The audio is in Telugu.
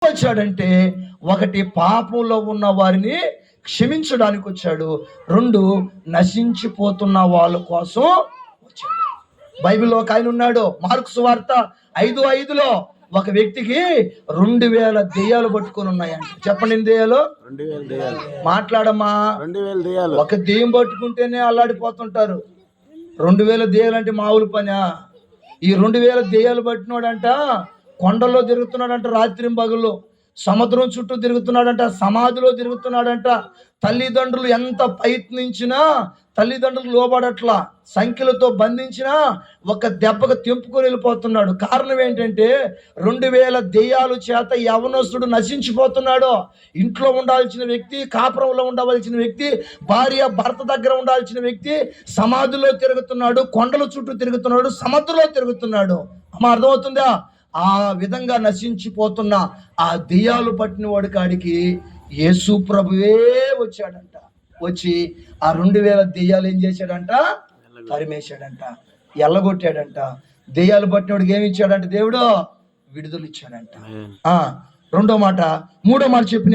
వచ్చాడంటే, ఒకటి పాపంలో ఉన్న వారిని క్షమించడానికి వచ్చాడు, రెండు నశించిపోతున్న వాళ్ళ కోసం వచ్చాడు. బైబిల్లో ఒక ఆయన ఉన్నాడు, మార్కు సువార్త 5:5లో ఒక వ్యక్తికి 2000 దెయ్యాలు పట్టుకొని ఉన్నాయంట. చెప్పండి, ఎన్ని దెయ్యాలు? 2000 దెయ్యాలు. మాట్లాడమ్మా. 2000 దెయ్యాలు. ఒక దెయ్యం పట్టుకుంటేనే అల్లాడిపోతుంటారు. 2000 దెయ్యాలు అంటే మామూలు పనా? ఈ 2000 దెయ్యాలు పట్టినోడంట కొండల్లో తిరుగుతున్నాడంట, రాత్రి పగుళ్ళు సముద్రం చుట్టూ తిరుగుతున్నాడంట, సమాధిలో తిరుగుతున్నాడంట. తల్లిదండ్రులు ఎంత ప్రయత్నించినా తల్లిదండ్రులు లోబడట్లా, సంఖ్యలతో బంధించినా ఒక దెబ్బకు తెంపుకొని వెళ్ళిపోతున్నాడు. కారణం ఏంటంటే 2000 దెయ్యాలు చేత యవనస్తుడు నశించిపోతున్నాడు. ఇంట్లో ఉండాల్సిన వ్యక్తి, కాపురంలో ఉండవలసిన వ్యక్తి, భార్య భర్త దగ్గర ఉండాల్సిన వ్యక్తి సమాధిలో తిరుగుతున్నాడు, కొండల చుట్టూ తిరుగుతున్నాడు, సముద్రంలో తిరుగుతున్నాడు. అమ్మ, అర్థమవుతుందా? ఆ విధంగా నశించిపోతున్న ఆ దెయ్యాలు పట్టిన వాడి కాడికి యేసు ప్రభువే వచ్చాడంట. వచ్చి ఆ 2000 దెయ్యాలు ఏం చేశాడంట? తరిమేశాడంట, ఎల్లగొట్టాడంట. దెయ్యాలు పట్టినోడికి ఏమి ఇచ్చాడంట? దేవుడు విడుదల ఇచ్చాడంట. రెండో మాట, మూడో మాట చెప్పి